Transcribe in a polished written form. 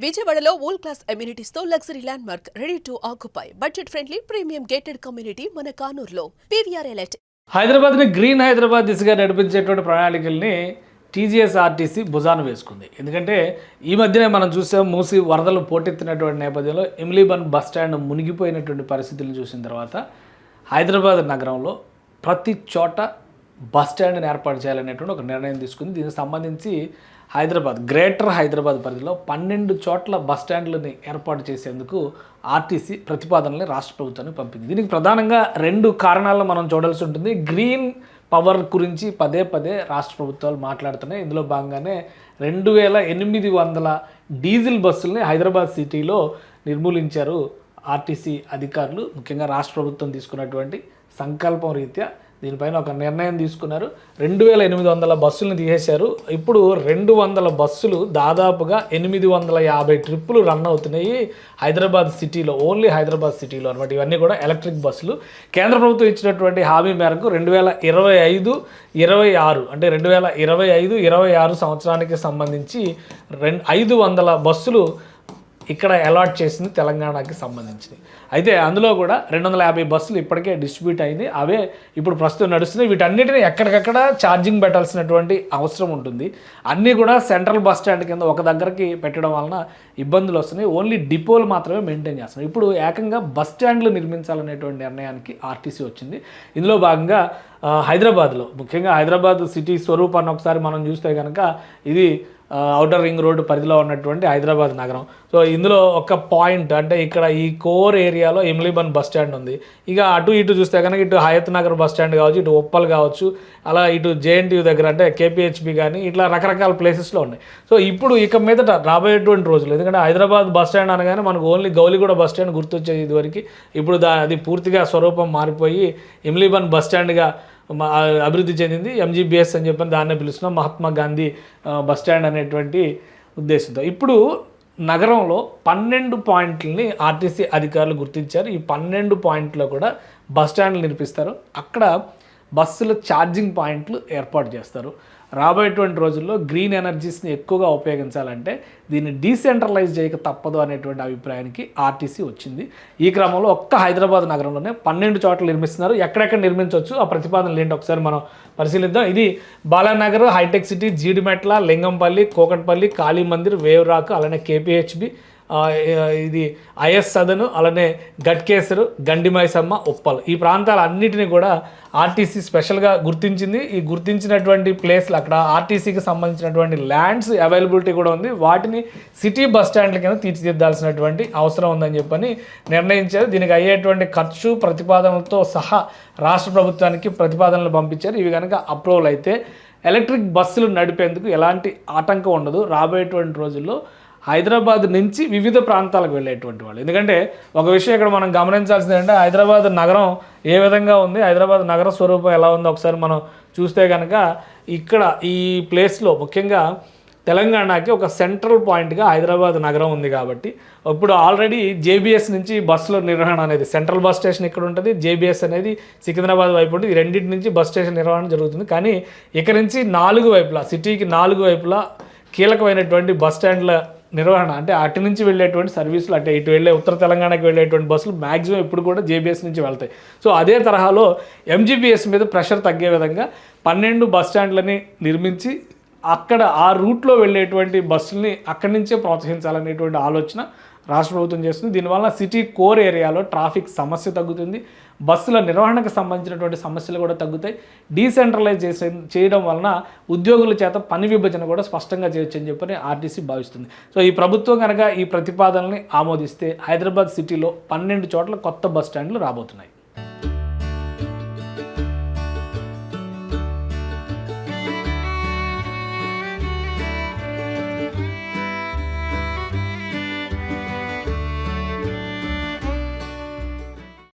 విజయవాడలో world class amenities తో luxury land mark ready to occupy budget friendly premium gated community మన కానూరులో PVR elite. హైదరాబాద్ని green Hyderabad దిశగా నడిపించేటువంటి ప్రణాళికల్ని TGSRTC భుజాన వేసుకుంది. ఎందుకంటే ఈ మధ్యనే మనం చూసాం, మూసి వరదలు పోటెత్తినటువంటి నేపథ్యంలో ఇమ్లీబన్ బస్ స్టాండ్ మునిగిపోయినటువంటి పరిస్థితులు చూసిన తర్వాత హైదరాబాద్ నగరంలో ప్రతి చోట బస్ స్టాండ్ని ఏర్పాటు చేయాలనేటువంటి ఒక నిర్ణయం తీసుకుంది. దీనికి సంబంధించి గ్రేటర్ హైదరాబాద్ పరిధిలో 12 చోట్ల బస్ స్టాండ్లని ఏర్పాటు చేసేందుకు ఆర్టీసీ ప్రతిపాదనని రాష్ట్ర ప్రభుత్వానికి పంపింది. దీనికి ప్రధానంగా 2 కారణాలను మనం చూడాల్సి ఉంటుంది. గ్రీన్ పవర్ గురించి పదే పదే రాష్ట్ర ప్రభుత్వాలు మాట్లాడుతున్నాయి. ఇందులో భాగంగానే 2800 డీజిల్ బస్సుల్ని హైదరాబాద్ సిటీలో నిర్మూలించారు ఆర్టీసీ అధికారులు. ముఖ్యంగా రాష్ట్ర ప్రభుత్వం తీసుకున్నటువంటి సంకల్పం రీత్యా దీనిపైన ఒక నిర్ణయం తీసుకున్నారు. 2800 బస్సులను తీసేశారు. ఇప్పుడు 200 బస్సులు దాదాపుగా 850 ట్రిప్పులు రన్ అవుతున్నాయి హైదరాబాద్ సిటీలో, ఓన్లీ హైదరాబాద్ సిటీలో అనమాట. ఇవన్నీ కూడా ఎలక్ట్రిక్ బస్సులు. కేంద్ర ప్రభుత్వం ఇచ్చినటువంటి హామీ మేరకు 2025-26 అంటే 2025-26 సంవత్సరానికి సంబంధించి 500 బస్సులు ఇక్కడ అలాట్ చేసింది తెలంగాణకి సంబంధించి. అయితే అందులో కూడా 250 బస్సులు ఇప్పటికే డిస్ట్రిబ్యూట్ అయింది. అవే ఇప్పుడు ప్రస్తుతం నడుస్తున్నాయి. వీటన్నిటిని ఎక్కడికక్కడ ఛార్జింగ్ పెట్టాల్సినటువంటి అవసరం ఉంటుంది. అన్నీ కూడా సెంట్రల్ బస్ స్టాండ్ కింద ఒక దగ్గరికి పెట్టడం వలన ఇబ్బందులు వస్తున్నాయి. ఓన్లీ డిపోలు మాత్రమే మెయింటైన్ చేస్తున్నాయి. ఇప్పుడు ఏకంగా బస్ స్టాండ్లు నిర్మించాలనేటువంటి నిర్ణయానికి ఆర్టీసీ వచ్చింది. ఇందులో భాగంగా హైదరాబాద్లో, ముఖ్యంగా హైదరాబాద్ సిటీ స్వరూపాన్ని ఒకసారి మనం చూస్తే కనుక ఇది ఔటర్ రింగ్ రోడ్డు పరిధిలో ఉన్నటువంటి హైదరాబాద్ నగరం. సో ఇందులో ఒక పాయింట్ అంటే ఇక్కడ ఈ కోర్ ఏరియాలో ఇమ్లీబన్ బస్ స్టాండ్ ఉంది. ఇక అటు ఇటు చూస్తే కనుక ఇటు హయత్ నగర్ బస్ స్టాండ్ కావచ్చు, ఇటు ఉప్పల్ కావచ్చు, అలా ఇటు జేఎన్టీయూ దగ్గర అంటే కేపీహెచ్బి కానీ ఇట్లా రకరకాల ప్లేసెస్లో ఉన్నాయి. సో ఇప్పుడు ఇక మీదట రాబోయేటువంటి రోజులు, ఎందుకంటే హైదరాబాద్ బస్ స్టాండ్ అనగానే మనకు ఓన్లీ గౌలిగూడ బస్ స్టాండ్ గుర్తొచ్చేది ఇదివరకు. ఇప్పుడు అది పూర్తిగా స్వరూపం మారిపోయి ఇమ్లీబన్ బస్ స్టాండ్గా అభివృద్ధి చెందింది. ఎంజీబీఎస్ అని చెప్పని దాన్నే పిలుస్తున్నాం, మహాత్మా గాంధీ బస్ స్టాండ్ అనేటువంటి ఉద్దేశంతో. ఇప్పుడు నగరంలో 12 పాయింట్లని ఆర్టీసీ అధికారులు గుర్తించారు. ఈ 12 పాయింట్లో కూడా బస్ స్టాండ్లు నిర్మిస్తారు. అక్కడ బస్సుల ఛార్జింగ్ పాయింట్లు ఏర్పాటు చేస్తారు. రాబోయేటువంటి రోజుల్లో గ్రీన్ ఎనర్జీస్ని ఎక్కువగా ఉపయోగించాలంటే దీన్ని డీసెంట్రలైజ్ చేయక తప్పదు అనేటువంటి అభిప్రాయానికి ఆర్టీసీ వచ్చింది. ఈ క్రమంలో ఒక్క హైదరాబాద్ నగరంలోనే 12 చోట్ల నిర్మిస్తున్నారు. ఎక్కడెక్కడ నిర్మించవచ్చు ఆ ప్రతిపాదనలు ఏంటి ఒకసారి మనం పరిశీలిద్దాం. ఇది బాలానగర్, హైటెక్ సిటీ, జీడిమెట్ల, లింగంపల్లి, కోకట్పల్లి, కాళీమందిర్, వేవ్రాక్, అలానే కేపీహెచ్బి, ఇది ఐఎస్ సదను, అలానే గట్కేసరు, గండిమైసమ్మ, ఉప్పల్, ఈ ప్రాంతాలన్నిటిని కూడా ఆర్టీసీ స్పెషల్గా గుర్తించింది. ఈ గుర్తించినటువంటి ప్లేస్లు అక్కడ ఆర్టీసీకి సంబంధించినటువంటి ల్యాండ్స్ అవైలబిలిటీ కూడా ఉంది. వాటిని సిటీ బస్ స్టాండ్ల కింద తీర్చిదిద్దాల్సినటువంటి అవసరం ఉందని చెప్పని నిర్ణయించారు. దీనికి అయ్యేటువంటి ఖర్చు ప్రతిపాదనలతో సహా రాష్ట్ర ప్రభుత్వానికి ప్రతిపాదనలు పంపించారు. ఇవి కనుక అప్రూవల్ అయితే ఎలక్ట్రిక్ బస్సులు నడిపేందుకు ఎలాంటి ఆటంకం ఉండదు. రాబోయేటువంటి రోజుల్లో హైదరాబాద్ నుంచి వివిధ ప్రాంతాలకు వెళ్ళేటువంటి వాళ్ళు, ఎందుకంటే ఒక విషయం ఇక్కడ మనం గమనించాల్సింది ఏంటంటే హైదరాబాద్ నగరం ఏ విధంగా ఉంది, హైదరాబాద్ నగర స్వరూపం ఎలా ఉందో ఒకసారి మనం చూస్తే కనుక ఇక్కడ ఈ ప్లేస్లో ముఖ్యంగా తెలంగాణకి ఒక సెంట్రల్ పాయింట్గా హైదరాబాద్ నగరం ఉంది. కాబట్టి ఇప్పుడు ఆల్రెడీ జేబీఎస్ నుంచి బస్సుల నిర్వహణ అనేది, సెంట్రల్ బస్ స్టేషన్ ఇక్కడ ఉంటుంది, జేబీఎస్ అనేది సికింద్రాబాద్ వైపు ఉంటుంది. ఈ రెండింటి నుంచి బస్ స్టేషన్ నిర్వహణ జరుగుతుంది. కానీ ఇక్కడ నుంచి 4 వైపులా, సిటీకి 4 వైపులా కీలకమైనటువంటి బస్ స్టాండ్ల నిర్వహణ, అంటే అటు నుంచి వెళ్ళేటువంటి సర్వీసులు, అంటే ఇటు వెళ్ళే ఉత్తర తెలంగాణకి వెళ్ళేటువంటి బస్సులు మ్యాక్సిమం ఇప్పుడు కూడా జేబీఎస్ నుంచి వెళ్తాయి. సో అదే తరహాలో ఎంజీబీఎస్ మీద ప్రెషర్ తగ్గే విధంగా 12 బస్ స్టాండ్లని నిర్మించి అక్కడ ఆ రూట్లో వెళ్ళేటువంటి బస్సుల్ని అక్కడి నుంచే ప్రోత్సహించాలనేటువంటి ఆలోచన రాష్ట్ర ప్రభుత్వం చేస్తుంది. దీనివల్ల సిటీ కోర్ ఏరియాలో ట్రాఫిక్ సమస్య తగ్గుతుంది, బస్సుల నిర్వహణకు సంబంధించినటువంటి సమస్యలు కూడా తగ్గుతాయి. డీసెంట్రలైజ్ చేయడం వలన ఉద్యోగుల చేత పని విభజన కూడా స్పష్టంగా చేయొచ్చు అని చెప్పని ఆర్టీసీ భావిస్తుంది. సో ఈ ప్రభుత్వం కనుక ఈ ప్రతిపాదనని ఆమోదిస్తే హైదరాబాద్ సిటీలో 12 చోట్ల కొత్త బస్ స్టాండ్లు రాబోతున్నాయి.